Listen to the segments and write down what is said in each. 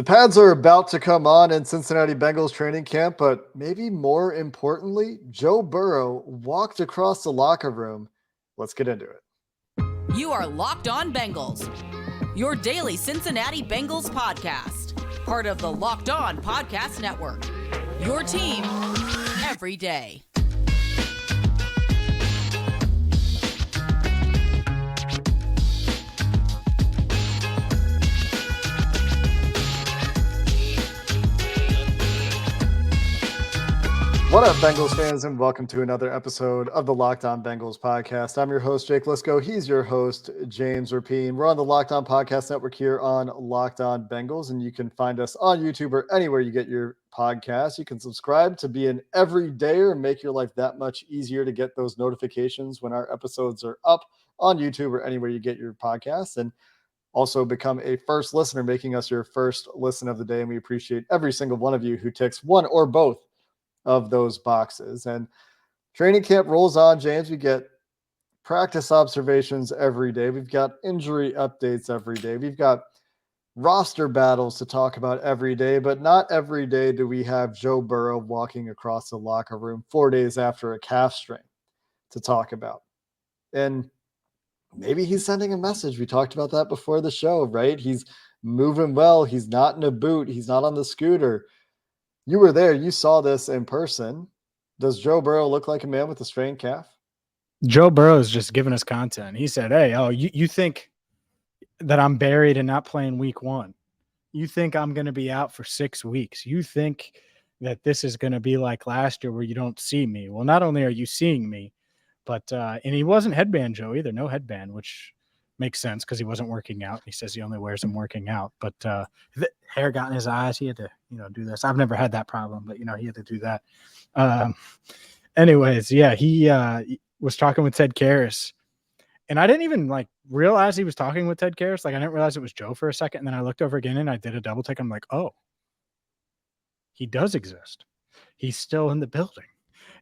The pads are about to come on in Cincinnati Bengals training camp, but maybe more importantly, Joe Burrow walked across the locker room. Let's get into it. You are Locked On Bengals, your daily Cincinnati Bengals podcast, part of the Locked On Podcast Network, your team every day. What up, Bengals fans, and welcome to another episode of the Locked On Bengals podcast. I'm your host, Jake Liscow. He's your host, James Rapien. We're on the Locked On Podcast Network here on Locked On Bengals, and you can find us on YouTube or anywhere you get your podcasts. You can subscribe to be an everydayer and make your life that much easier to get those notifications when our episodes are up on YouTube or anywhere you get your podcasts. And also become a first listener, making us your first listen of the day. And we appreciate every single one of you who ticks one or both of those boxes. And training camp rolls on, James. We get practice observations every day. We've got injury updates every day. We've got roster battles to talk about every day, but not every day do we have Joe Burrow walking across the locker room 4 days after a calf strain to talk about. And maybe he's sending a message. We talked about that before the show, right? He's moving well. He's not in a boot. He's not on the scooter. You were there. You saw this in person. Does Joe Burrow look like a man with a strained calf? Joe Burrow is just giving us content. He said, hey, you think that I'm buried and not playing week one? You think I'm going to be out for 6 weeks? You think that this is going to be like last year where you don't see me? Well, not only are you seeing me, but and he wasn't headband Joe either. No headband, which makes sense because he wasn't working out. He says he only wears them working out. But the hair got in his eyes. He had to, do this. I've never had that problem, but, he had to do that. Anyways, yeah, he was talking with Ted Karras. And I didn't even, realize he was talking with Ted Karras. I didn't realize it was Joe for a second. And then I looked over again and I did a double take. I'm like, oh, he does exist. He's still in the building.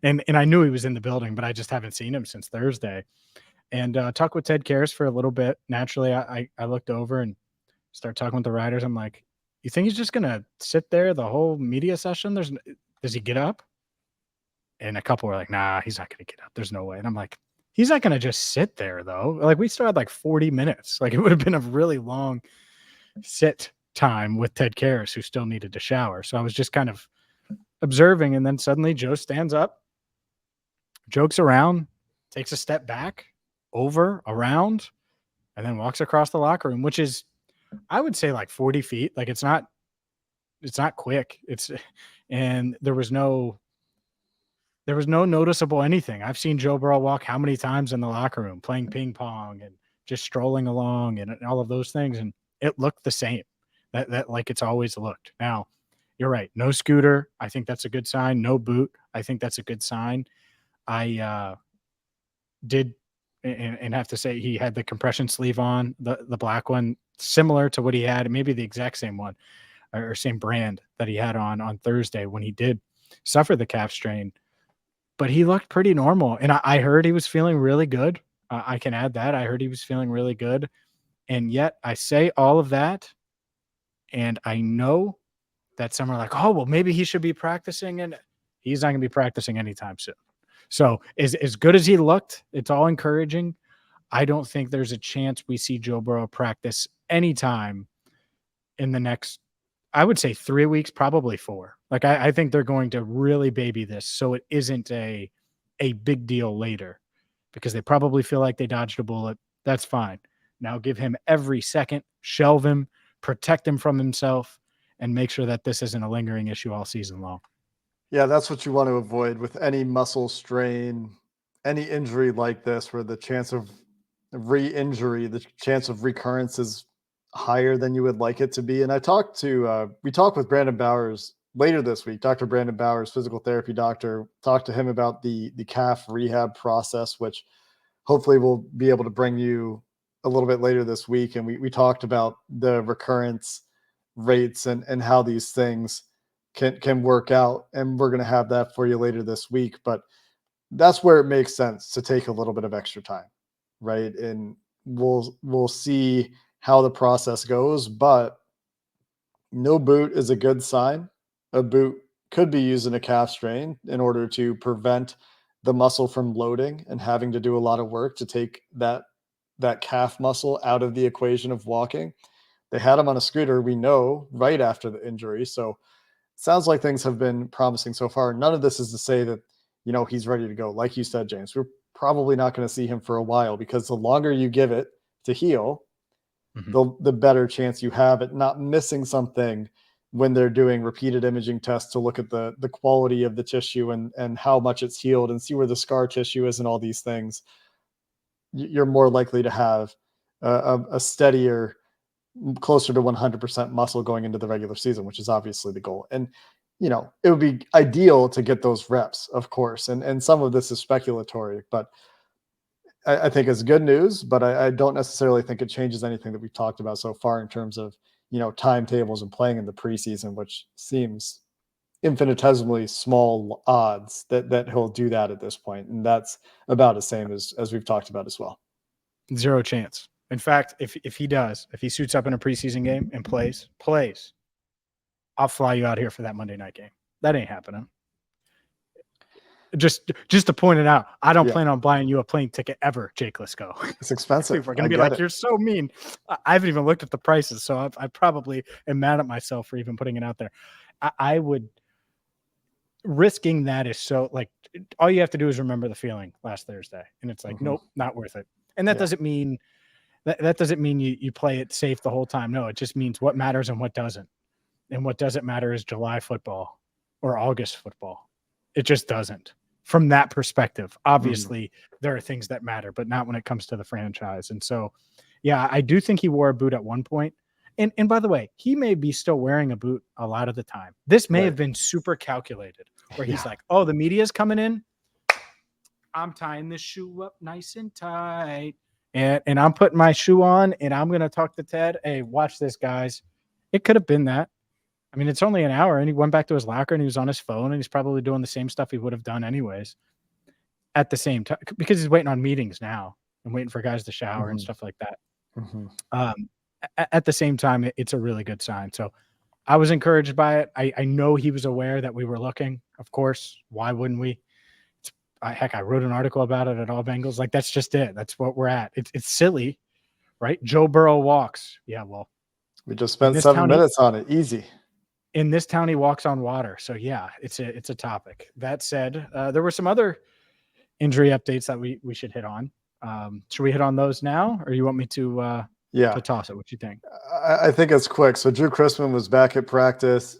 And I knew he was in the building, but I just haven't seen him since Thursday. And talked with Ted Karras for a little bit. Naturally, I looked over and started talking with the writers. I'm like, you think he's just going to sit there the whole media session? Does he get up? And a couple were like, nah, he's not going to get up. There's no way. And I'm like, he's not going to just sit there, though. We still had 40 minutes. It would have been a really long sit time with Ted Karras, who still needed to shower. So I was just kind of observing. And then suddenly Joe stands up, jokes around, takes a step back, around, and then walks across the locker room, which is, I would say 40 feet. It's not quick. And there was no noticeable anything. I've seen Joe Burrow walk how many times in the locker room playing ping pong and just strolling along and all of those things. And it looked the same that like it's always looked. Now you're right. No scooter. I think that's a good sign. No boot. I think that's a good sign. I did and have to say he had the compression sleeve on, the black one, similar to what he had, maybe the exact same one or same brand that he had on Thursday when he did suffer the calf strain. But he looked pretty normal. And I heard he was feeling really good. I can add that. I heard he was feeling really good. And yet I say all of that, and I know that some are like, oh, well, maybe he should be practicing. And he's not going to be practicing anytime soon. So as good as he looked, it's all encouraging. I don't think there's a chance we see Joe Burrow practice anytime in the next, I would say 3 weeks, probably 4. I think they're going to really baby this so it isn't a big deal later because they probably feel like they dodged a bullet. That's fine. Now give him every second, shelve him, protect him from himself, and make sure that this isn't a lingering issue all season long. Yeah, that's what you want to avoid with any muscle strain, any injury like this, where the chance of re-injury, the chance of recurrence is higher than you would like it to be. And we talked with Brandon Bowers later this week, Dr. Brandon Bowers, physical therapy doctor, talked to him about the calf rehab process, which hopefully we'll be able to bring you a little bit later this week. And we talked about the recurrence rates and how these things can work out. And we're going to have that for you later this week. But that's where it makes sense to take a little bit of extra time, right? And we'll see how the process goes. But No boot is a good sign. A boot could be used in a calf strain in order to prevent the muscle from loading and having to do a lot of work to take that calf muscle out of the equation of walking. They had him on a scooter, we know, right after the injury. So sounds like things have been promising so far. None of this is to say that, he's ready to go. Like you said, James, we're probably not going to see him for a while because the longer you give it to heal, the better chance you have at not missing something when they're doing repeated imaging tests to look at the quality of the tissue and how much it's healed and see where the scar tissue is and all these things. You're more likely to have a steadier, closer to 100% muscle going into the regular season, which is obviously the goal. And, it would be ideal to get those reps, of course. And some of this is speculatory, but I think it's good news, but I don't necessarily think it changes anything that we've talked about so far in terms of, timetables and playing in the preseason, which seems infinitesimally small odds that he'll do that at this point. And that's about the same as we've talked about as well. Zero chance. In fact, if he suits up in a preseason game and plays, I'll fly you out here for that Monday night game. That ain't happening. Just to point it out, I don't plan on buying you a plane ticket ever, Jake Liscow. It's expensive. We're going to be like, you're so mean. I haven't even looked at the prices, so I probably am mad at myself for even putting it out there. I would risking that is so like all you have to do is remember the feeling last Thursday, and it's like, nope, not worth it. And that doesn't mean that doesn't mean you play it safe the whole time. No, it just means what matters and what doesn't. And what doesn't matter is July football or August football. It just doesn't. From that perspective, obviously there are things that matter, but not when it comes to the franchise. And so, yeah, I do think he wore a boot at one point. And by the way, he may be still wearing a boot a lot of the time. This may have been super calculated where he's like, oh, the media's coming in. I'm tying this shoe up nice and tight. And I'm putting my shoe on and I'm going to talk to Ted. Hey, watch this, guys. It could have been that. I mean, it's only an hour, and he went back to his locker and he was on his phone, and he's probably doing the same stuff he would have done anyways at the same time because he's waiting on meetings now and waiting for guys to shower and stuff like that. At the same time, it's a really good sign. So I was encouraged by it. I know he was aware that we were looking. Of course, why wouldn't we? Heck, I wrote an article about it at All Bengals. Like, that's just it. That's what we're at. It's silly, right? Joe Burrow walks. Yeah, well. We just spent 7 minutes on it. Easy. In this town, he walks on water. So, yeah, it's a topic. That said, there were some other injury updates that we should hit on. Should we hit on those now, or you want me to toss it? What do you think? I think it's quick. So Drew Chrisman was back at practice,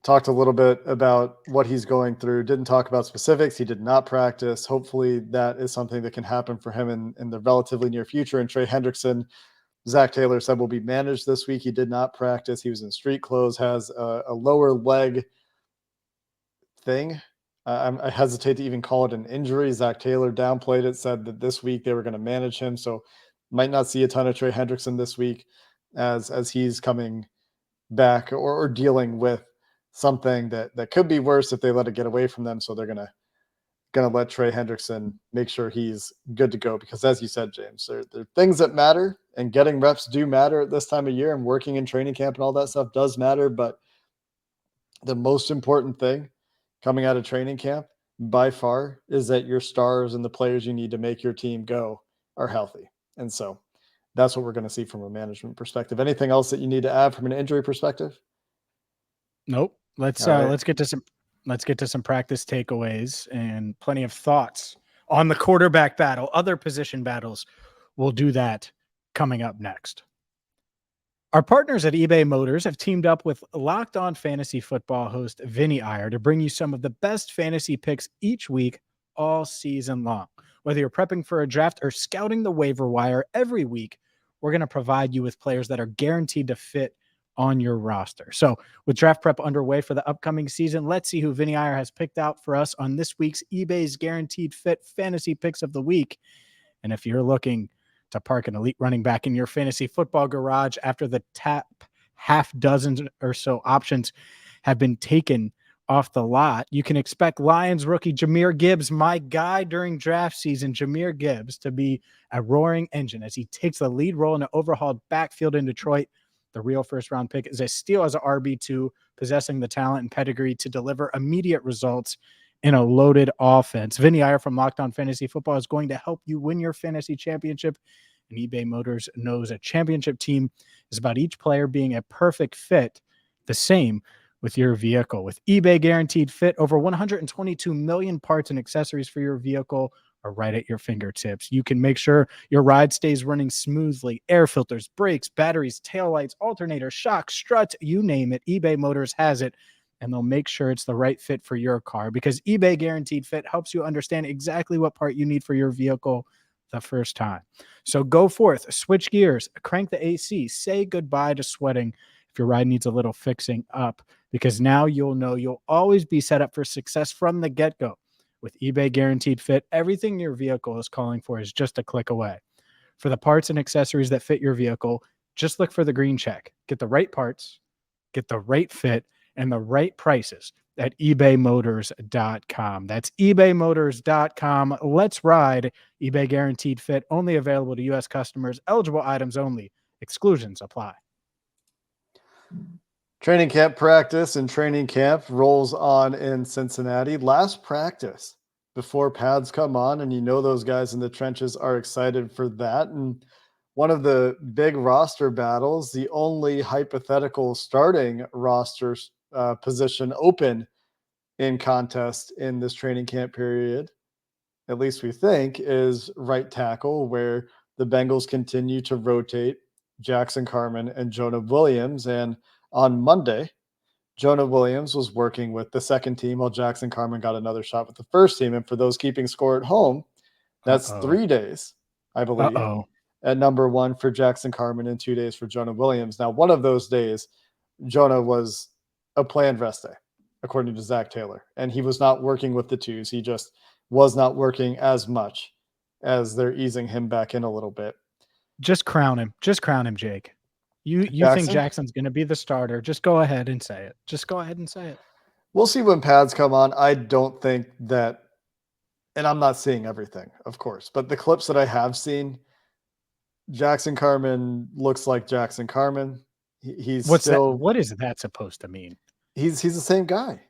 talked a little bit about what he's going through, didn't talk about specifics. He did not practice. Hopefully that is something that can happen for him in the relatively near future. And Trey Hendrickson, Zach Taylor said, will be managed this week. He did not practice. He was in street clothes, has a lower leg thing. I hesitate to even call it an injury. Zach Taylor downplayed it, said that this week they were going to manage him. So might not see a ton of Trey Hendrickson this week as he's coming back or dealing with something that could be worse if they let it get away from them. So they're going to let Trey Hendrickson make sure he's good to go, because as you said, James, there are things that matter, and getting reps do matter at this time of year, and working in training camp and all that stuff does matter. But the most important thing coming out of training camp by far is that your stars and the players you need to make your team go are healthy. And so that's what we're going to see from a management perspective. Anything else that you need to add from an injury perspective? Nope. Let's get to some practice takeaways and plenty of thoughts on the quarterback battle, other position battles. We'll do that coming up next. Our partners at eBay Motors have teamed up with Locked On Fantasy Football host Vinny Iyer to bring you some of the best fantasy picks each week, all season long. Whether you're prepping for a draft or scouting the waiver wire, every week we're going to provide you with players that are guaranteed to fit on your roster. So with draft prep underway for the upcoming season, let's see who Vinny Iyer has picked out for us on this week's eBay's Guaranteed Fit Fantasy Picks of the Week. And if you're looking to park an elite running back in your fantasy football garage after the top half dozen or so options have been taken off the lot, you can expect Lions rookie Jahmyr Gibbs, my guy during draft season, Jahmyr Gibbs, to be a roaring engine as he takes the lead role in an overhauled backfield in Detroit. the real first-round pick, is a steal as a RB2, possessing the talent and pedigree to deliver immediate results in a loaded offense. Vinny Iyer from Locked On Fantasy Football is going to help you win your fantasy championship. And eBay Motors knows a championship team is about each player being a perfect fit, the same with your vehicle. With eBay Guaranteed Fit, over 122 million parts and accessories for your vehicle are right at your fingertips. You can make sure your ride stays running smoothly. Air filters, brakes, batteries, taillights, alternators, shocks, struts, you name it. eBay Motors has it, and they'll make sure it's the right fit for your car, because eBay Guaranteed Fit helps you understand exactly what part you need for your vehicle the first time. So go forth, switch gears, crank the AC, say goodbye to sweating if your ride needs a little fixing up, because now you'll know you'll always be set up for success from the get-go. With eBay Guaranteed Fit, everything your vehicle is calling for is just a click away. For the parts and accessories that fit your vehicle, just look for the green check. Get the right parts, get the right fit, and the right prices at ebaymotors.com. That's ebaymotors.com. Let's ride. eBay Guaranteed Fit, only available to U.S. customers. Eligible items only. Exclusions apply. Training camp practice and training camp rolls on in Cincinnati. Last practice before pads come on, and you know those guys in the trenches are excited for that. And one of the big roster battles, the only hypothetical starting roster position open in contest in this training camp period, at least we think, is right tackle, where the Bengals continue to rotate Jackson Carman and Jonah Williams. And on Monday, Jonah Williams was working with the second team while Jackson Carman got another shot with the first team. And for those keeping score at home, that's 3 days, I believe, at number one for Jackson Carman and 2 days for Jonah Williams. Now, one of those days, Jonah was a planned rest day, according to Zach Taylor, and he was not working with the twos. He just was not working as much as they're easing him back in a little bit. Just crown him. Just crown him, Jake. You think Jackson's going to be the starter. Just go ahead and say it. Just go ahead and say it. We'll see when pads come on. I don't think that, and I'm not seeing everything, of course, but the clips that I have seen, Jackson Carman looks like Jackson Carman. He's what is that supposed to mean? He's the same guy,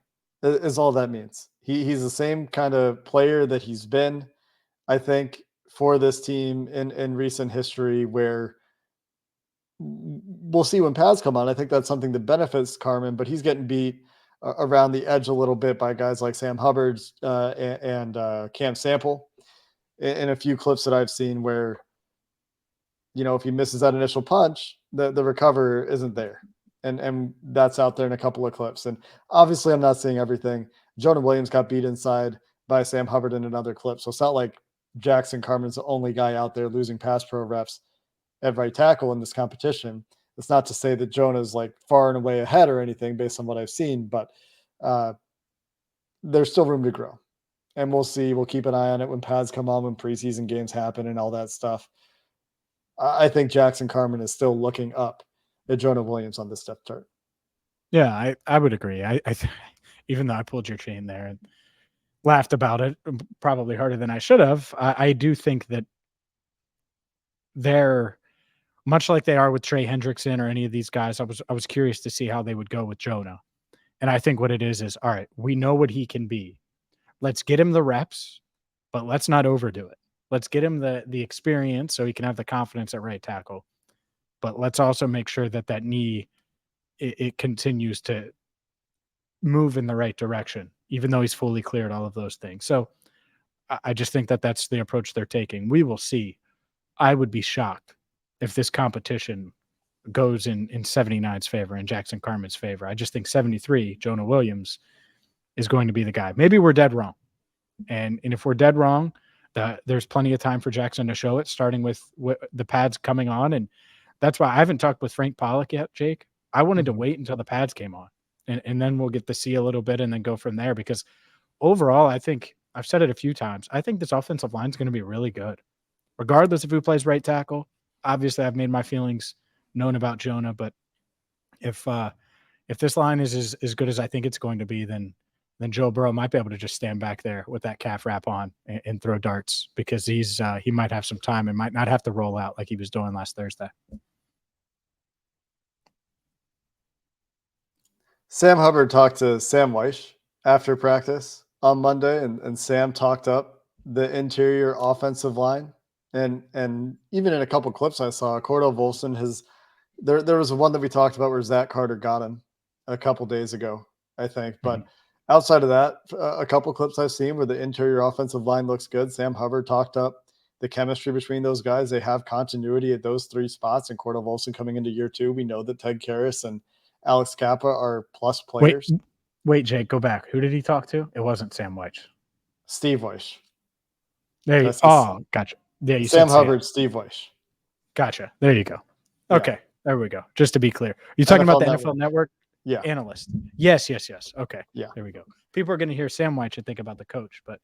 is all that means. He's the same kind of player that he's been, I think, for this team in recent history, where we'll see when pads come on. I think that's something that benefits Carman, but he's getting beat around the edge a little bit by guys like Sam Hubbard and Cam Sample in a few clips that I've seen, where, you know, if he misses that initial punch, the recover isn't there. And that's out there in a couple of clips. And obviously I'm not seeing everything. Jonah Williams got beat inside by Sam Hubbard in another clip. So it's not like Jackson Carman's the only guy out there losing pass pro reps at right tackle in this competition. It's not to say that Jonah's like far and away ahead or anything based on what I've seen, but there's still room to grow. And we'll see. We'll keep an eye on it when pads come on, when preseason games happen and all that stuff. I think Jackson Carman is still looking up at Jonah Williams on this depth chart. Yeah, I would agree. I even though I pulled your chain there and laughed about it, probably harder than I should have, I do think that they're much like they are with Trey Hendrickson or any of these guys. I was curious to see how they would go with Jonah. And I think what it is, all right, we know what he can be. Let's get him the reps, but let's not overdo it. Let's get him the experience so he can have the confidence at right tackle. But let's also make sure that knee, it continues to move in the right direction, even though he's fully cleared all of those things. So I just think that that's the approach they're taking. We will see. I would be shocked if this competition goes in 79's favor and Jackson Carman's favor. I just think 73, Jonah Williams, is going to be the guy. Maybe we're dead wrong. And if we're dead wrong, there's plenty of time for Jackson to show it, starting with the pads coming on. And that's why I haven't talked with Frank Pollock yet, Jake. I wanted to wait until the pads came on, and then we'll get to see a little bit and then go from there. Because overall, I think, I've said it a few times, I think this offensive line is going to be really good, regardless of who plays right tackle. Obviously, I've made my feelings known about Jonah, but if this line is as good as I think it's going to be, then Joe Burrow might be able to just stand back there with that calf wrap on and throw darts, because he might have some time and might not have to roll out like he was doing last Thursday. Sam Hubbard talked to Sam Weish after practice on Monday, and Sam talked up the interior offensive line. And even in a couple clips I saw, Cordell Volson there was one that we talked about where Zach Carter got him a couple days ago, I think. But outside of that, a couple clips I've seen where the interior offensive line looks good. Sam Hubbard talked up the chemistry between those guys. They have continuity at those three spots. And Cordell Volson coming into year 2, we know that Ted Karras and Alex Kappa are plus players. Wait, Jake, go back. Who did he talk to? It wasn't Sam Weish. Steve Weish. There you gotcha. Yeah, you Sam said Hubbard, Steve Weish. Gotcha. There you go. Okay, Yeah. There we go. Just to be clear. You're talking about the Network. NFL Network Yeah. analyst. Yes. Okay. Yeah. There we go. People are going to hear Sam Weish and think about the coach, but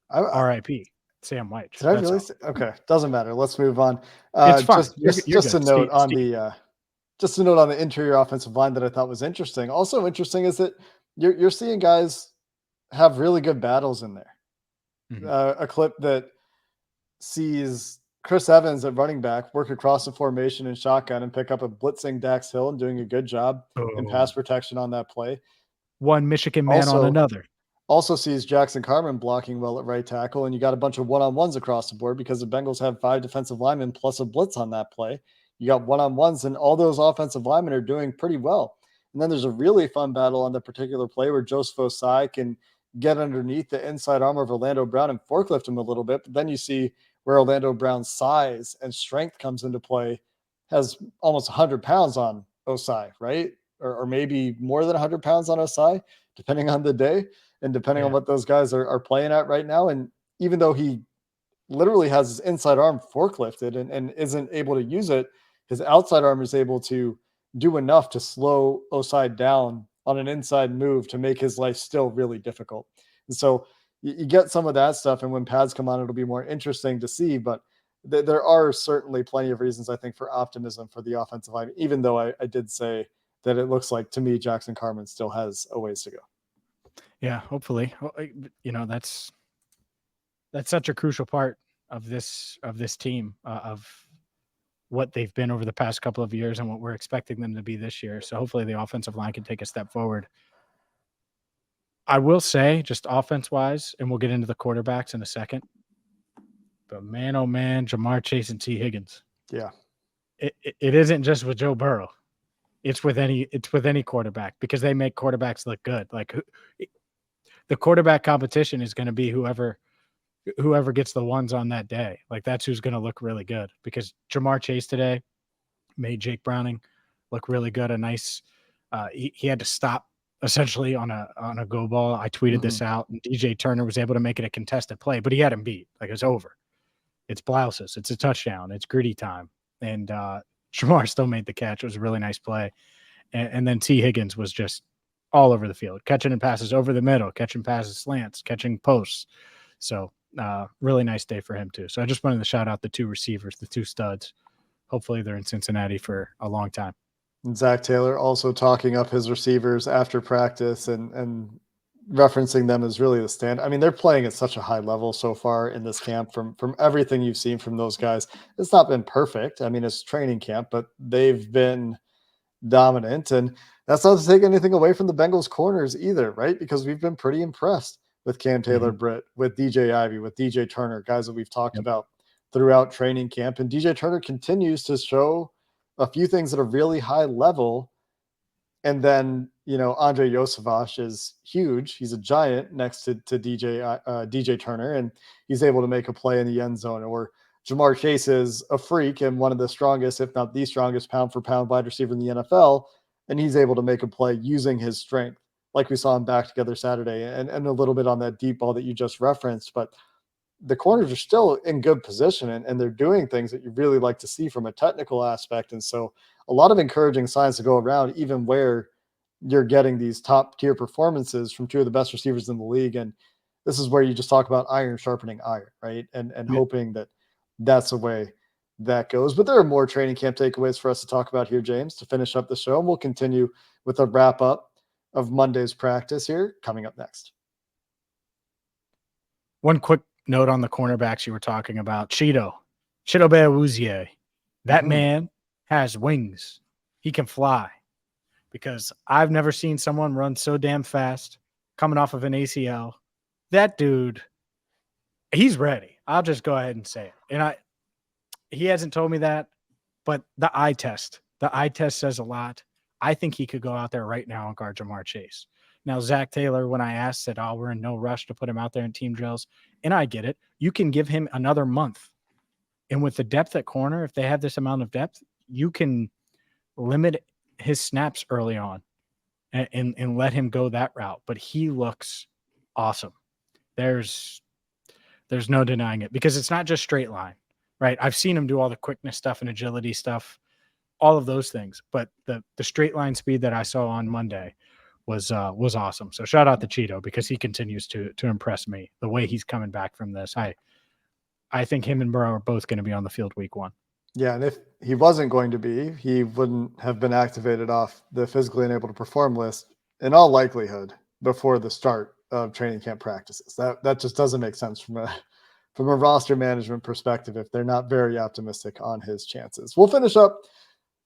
R.I.P. Sam Weish. Did I really? Okay, doesn't matter. Let's move on. It's fine. Just a note on the interior offensive line that I thought was interesting. Also interesting is that you're seeing guys have really good battles in there. A clip that sees Chris Evans at running back work across the formation and shotgun and pick up a blitzing Dax Hill and doing a good job in pass protection on that play. One Michigan man on another. Also sees Jackson Carman blocking well at right tackle, and you got a bunch of one-on-ones across the board because the Bengals have 5 defensive linemen plus a blitz on that play. You got one-on-ones, and all those offensive linemen are doing pretty well. And then there's a really fun battle on the particular play where Joseph Osai can get underneath the inside armor of Orlando Brown and forklift him a little bit. But then you see where Orlando Brown's size and strength comes into play, has almost 100 pounds on Osai, right? Or maybe more than 100 pounds on Osai, depending on the day and depending on what those guys are playing at right now. And even though he literally has his inside arm forklifted and isn't able to use it, his outside arm is able to do enough to slow Osai down on an inside move to make his life still really difficult. And so you get some of that stuff. And when pads come on, it'll be more interesting to see, but there are certainly plenty of reasons, I think, for optimism for the offensive line, even though I did say that it looks like, to me, Jackson Carman still has a ways to go. Yeah, hopefully. That's such a crucial part of this team, of what they've been over the past couple of years and what we're expecting them to be this year. So hopefully the offensive line can take a step forward. I will say, just offense-wise, and we'll get into the quarterbacks in a second, but man, oh man, Jamar Chase and T. Higgins. Yeah. It isn't just with Joe Burrow. It's with any quarterback, because they make quarterbacks look good. Like, the quarterback competition is going to be whoever gets the ones on that day. Like, that's who's going to look really good, because Jamar Chase today made Jake Browning look really good. A nice, he had to stop essentially on a go ball. I tweeted this out, and DJ Turner was able to make it a contested play, but he had him beat. Like, it's over. It's blouses. It's a touchdown. It's gritty time. And Jamar still made the catch. It was a really nice play. And then T. Higgins was just all over the field, catching and passes over the middle, catching passes slants, catching posts. So really nice day for him too. So I just wanted to shout out the 2 receivers, the 2 studs. Hopefully they're in Cincinnati for a long time. And Zach Taylor also talking up his receivers after practice and referencing them as really the stand. I mean, they're playing at such a high level so far in this camp from everything you've seen from those guys. It's not been perfect. I mean, it's training camp, but they've been dominant. And that's not to take anything away from the Bengals corners either, right? Because we've been pretty impressed with Cam Taylor-Britt, with DJ Ivey, with DJ Turner, guys that we've talked about throughout training camp. And DJ Turner continues to show a few things at a really high level. And then, Andre Yosevich is huge. He's a giant next to DJ Turner, and he's able to make a play in the end zone. Or Jamar Chase is a freak and one of the strongest, if not the strongest, pound-for-pound wide receiver in the NFL, and he's able to make a play using his strength, like we saw him back together Saturday, and a little bit on that deep ball that you just referenced. But the corners are still in good position, and they're doing things that you really like to see from a technical aspect. And so a lot of encouraging signs to go around, even where you're getting these top tier performances from 2 of the best receivers in the league. And this is where you just talk about iron sharpening iron, right? And hoping that that's the way that goes. But there are more training camp takeaways for us to talk about here, James, to finish up the show. And we'll continue with a wrap up of Monday's practice here coming up next. One quick note on the cornerbacks you were talking about. Chidobe Awuzie. That man has wings. He can fly. because I've never seen someone run so damn fast coming off of an ACL. That dude, he's ready. I'll just go ahead and say it. And he hasn't told me that, but the eye test says a lot. I think he could go out there right now and guard Jamar Chase. Now, Zach Taylor, when I asked, said, we're in no rush to put him out there in team drills. And I get it. You can give him another month. And with the depth at corner, if they have this amount of depth, you can limit his snaps early on and let him go that route. But he looks awesome. There's no denying it, because it's not just straight line, right? I've seen him do all the quickness stuff and agility stuff, all of those things. But the straight line speed that I saw on Monday was awesome. So shout out to Cheeto, because he continues to impress me the way he's coming back from this. I think him and Burrow are both going to be on the field week 1. Yeah, and if he wasn't going to be, he wouldn't have been activated off the physically unable to perform list in all likelihood before the start of training camp practices. That just doesn't make sense from a roster management perspective if they're not very optimistic on his chances. We'll finish up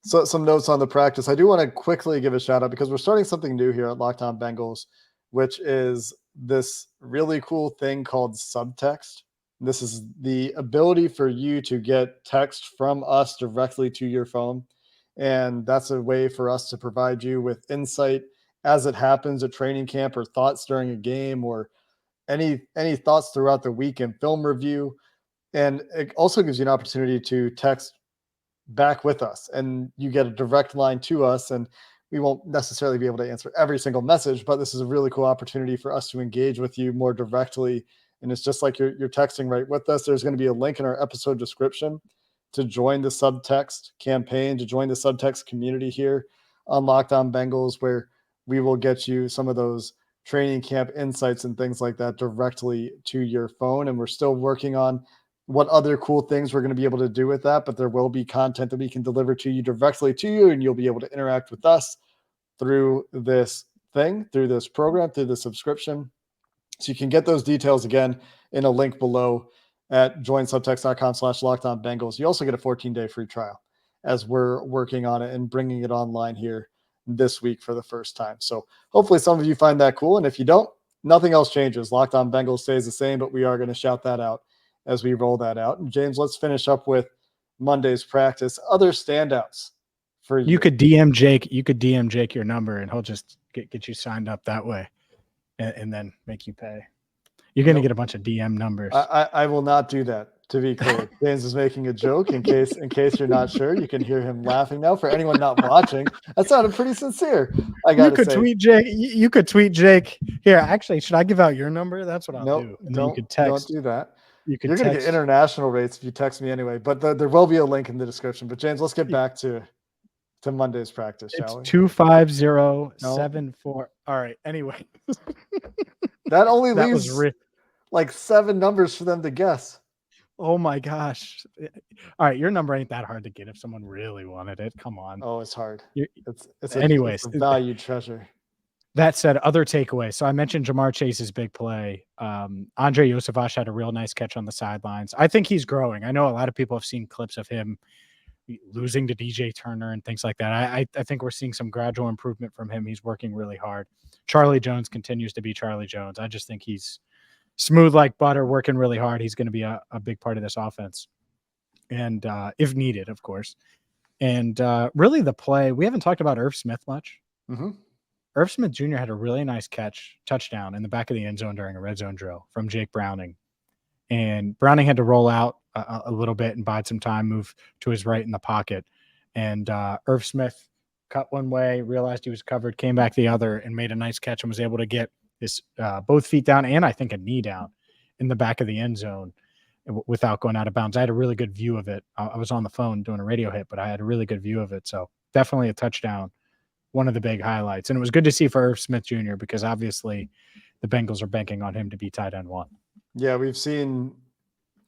some notes on the practice. I do want to quickly give a shout out, because we're starting something new here at Locked On Bengals, which is this really cool thing called Subtext. This is the ability for you to get text from us directly to your phone. And that's a way for us to provide you with insight as it happens at training camp, or thoughts during a game, or any thoughts throughout the week in film review. And it also gives you an opportunity to text back with us, and you get a direct line to us, and we won't necessarily be able to answer every single message, but this is a really cool opportunity for us to engage with you more directly. And it's just like you're texting right with us. There's going to be a link in our episode description to join the Subtext campaign, to join the Subtext community here on Locked On Bengals, where we will get you some of those training camp insights and things like that directly to your phone. And we're still working on what other cool things we're going to be able to do with that, but there will be content that we can deliver to you directly to you, and you'll be able to interact with us through this thing, through this program, through the subscription. So you can get those details again in a link below at joinsubtext.com/lockedonbengals. You also get a 14-day free trial as we're working on it and bringing it online here this week for the first time. So hopefully some of you find that cool. And if you don't, nothing else changes. Locked On Bengals stays the same, but we are going to shout that out as we roll that out. And James, let's finish up with Monday's practice. Other standouts for you. You could DM Jake your number, and he'll just get you signed up that way, and then make you pay. You're going to get a bunch of DM numbers. I will not do that, to be clear. James is making a joke. In case you're not sure, you can hear him laughing now. For anyone not watching, that sounded pretty sincere. You could tweet Jake. You could tweet Jake. Here, actually, should I give out your number? That's what I'll do. And then you could text. Don't do that. You're going to get international rates if you text me anyway, but there will be a link in the description. But James, let's get back to Monday's practice, shall we? 25074. All right. Anyway, that only leaves like 7 numbers for them to guess. Oh my gosh. All right. Your number ain't that hard to get if someone really wanted it. Come on. Oh, it's hard. It's anyways, a valued treasure. That said, other takeaway. So I mentioned Jamar Chase's big play. Andre Yosavash had a real nice catch on the sidelines. I think he's growing. I know a lot of people have seen clips of him losing to DJ Turner and things like that. I think we're seeing some gradual improvement from him. He's working really hard. Charlie Jones continues to be Charlie Jones. I just think he's smooth like butter, working really hard. He's going to be a big part of this offense, and if needed, of course. And really the play, we haven't talked about Irv Smith much. Mm-hmm. Irv Smith Jr. had a really nice touchdown in the back of the end zone during a red zone drill from Jake Browning. And Browning had to roll out a little bit and bide some time, move to his right in the pocket. And Irv Smith cut one way, realized he was covered, came back the other, and made a nice catch and was able to get his both feet down and I think a knee down in the back of the end zone without going out of bounds. I had a really good view of it. I was on the phone doing a radio hit, but I had a really good view of it. So definitely a touchdown. One of the big highlights. And it was good to see for Irv Smith Jr. because obviously the Bengals are banking on him to be tight end 1. Yeah, we've seen,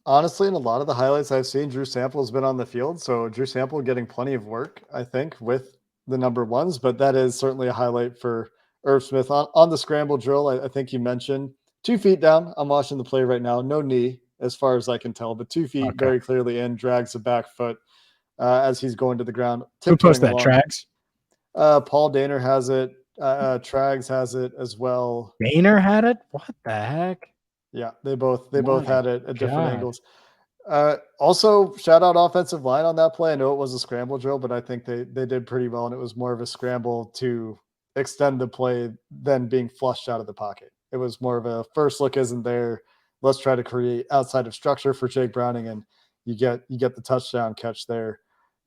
honestly, in a lot of the highlights I've seen, Drew Sample has been on the field. So Drew Sample getting plenty of work, I think, with the number 1s. But that is certainly a highlight for Irv Smith. On the scramble drill, I think you mentioned 2 feet down. I'm watching the play right now. No knee, as far as I can tell, but 2 feet very clearly in, drags the back foot as he's going to the ground. Who posted that, Trags? Paul Daner has it. Trags has it as well. Daner had it? What the heck? Yeah, they both My had it at different God. angles. Also, shout out offensive line on that play. I know it was a scramble drill, but I think they did pretty well, and it was more of a scramble to extend the play than being flushed out of the pocket. It was more of a first look isn't there. Let's try to create outside of structure for Jake Browning, and you get the touchdown catch there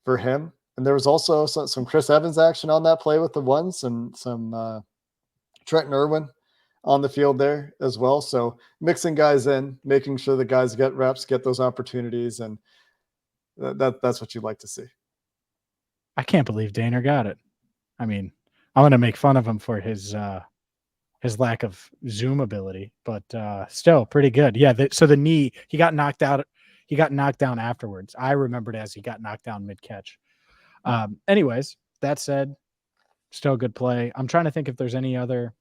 for him. And there was also some Chris Evans action on that play with the ones, and some Trenton Irwin on the field there as well. So mixing guys in, making sure the guys get reps, get those opportunities, and that's what you'd like to see. I can't believe Daner got it. I mean, I'm going to make fun of him for his lack of Zoom ability, but still pretty good. Yeah. So the knee, he got knocked out. He got knocked down afterwards. I remembered as he got knocked down mid catch. Anyways, that said, still a good play. I'm trying to think if there's any other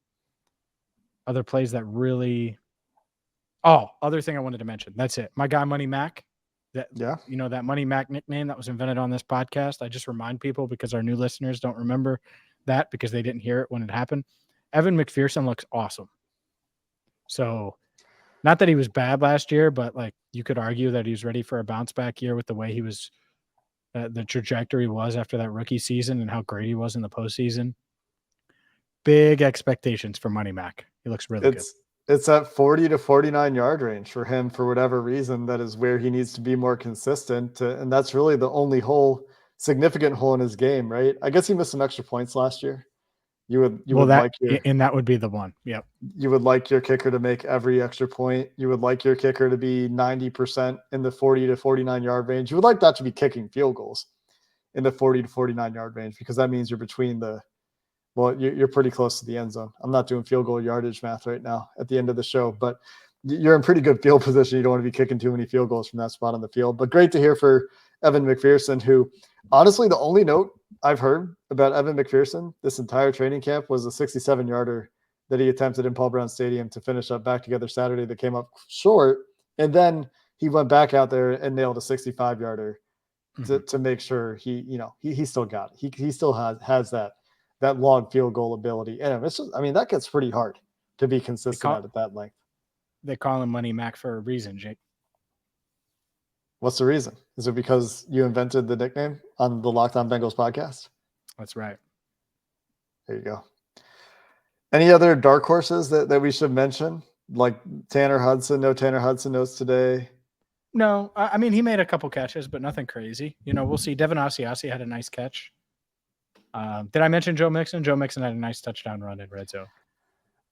plays that really. Oh, other thing I wanted to mention. That's it. My guy Money Mac. That Money Mac nickname that was invented on this podcast. I just remind people because our new listeners don't remember that because they didn't hear it when it happened. Evan McPherson looks awesome. So, not that he was bad last year, but like you could argue that he was ready for a bounce back year with the way he was, the trajectory was after that rookie season and how great he was in the postseason. Big expectations for Money Mac. He looks really good. It's at 40 to 49 yard range for him for whatever reason. That is where he needs to be more consistent. And that's really the only significant hole in his game, right? I guess he missed some extra points last year. That would be the one. Yep. You would like your kicker to make every extra point. You would like your kicker to be 90% in the 40 to 49 yard range. You would like that to be kicking field goals in the 40 to 49 yard range, because that means you're between you're pretty close to the end zone. I'm not doing field goal yardage math right now at the end of the show, but you're in pretty good field position. You don't want to be kicking too many field goals from that spot on the field. But great to hear for Evan McPherson, who honestly, the only note I've heard about Evan McPherson this entire training camp was a 67-yarder that he attempted in Paul Brown Stadium to finish up back together Saturday that came up short. And then he went back out there and nailed a 65-yarder to make sure he still got it. He still has that long field goal ability in him. It's just, that gets pretty hard to be consistent at that length. They call him Money Mac for a reason, Jake. What's the reason? Is it because you invented the nickname on the Locked On Bengals podcast? That's right. There you go. Any other dark horses that we should mention? Like Tanner Hudson? No Tanner Hudson notes today. No, I mean, he made a couple catches, but nothing crazy. We'll see. Devin Asiasi had a nice catch. Did I mention Joe Mixon? Joe Mixon had a nice touchdown run in red zone.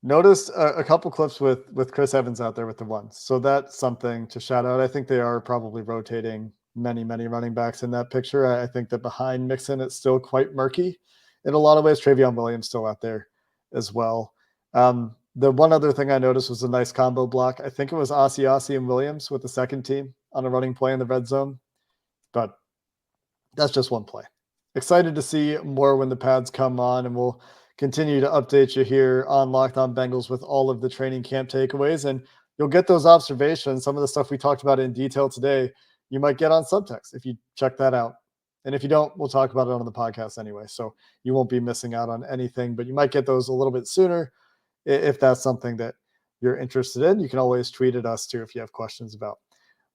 Noticed a couple clips with Chris Evans out there with the ones. So that's something to shout out. I think they are probably rotating many, many running backs in that picture. I think that behind Mixon, it's still quite murky in a lot of ways. Travion Williams still out there as well. The one other thing I noticed was a nice combo block. I think it was Asiasi and Williams with the second team on a running play in the red zone. But that's just one play. Excited to see more when the pads come on, and we'll continue to update you here on Locked On Bengals with all of the training camp takeaways. And you'll get those observations. Some of the stuff we talked about in detail today, you might get on Subtext if you check that out. And if you don't, we'll talk about it on the podcast anyway. So you won't be missing out on anything, but you might get those a little bit sooner if that's something that you're interested in. You can always tweet at us too if you have questions about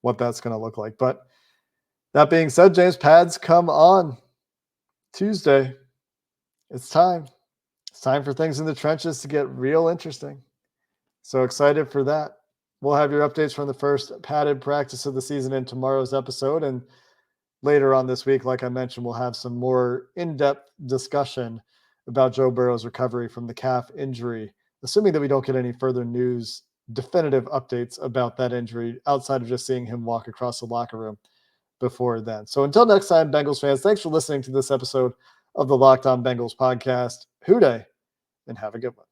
what that's going to look like. But that being said, James, pads come on Tuesday. It's time. It's time for things in the trenches to get real interesting. So excited for that. We'll have your updates from the first padded practice of the season in tomorrow's episode. And later on this week, like I mentioned, we'll have some more in-depth discussion about Joe Burrow's recovery from the calf injury, assuming that we don't get any further news, definitive updates about that injury outside of just seeing him walk across the locker room before then. So until next time, Bengals fans, thanks for listening to this episode of the Locked On Bengals podcast. Hoo day, and have a good one.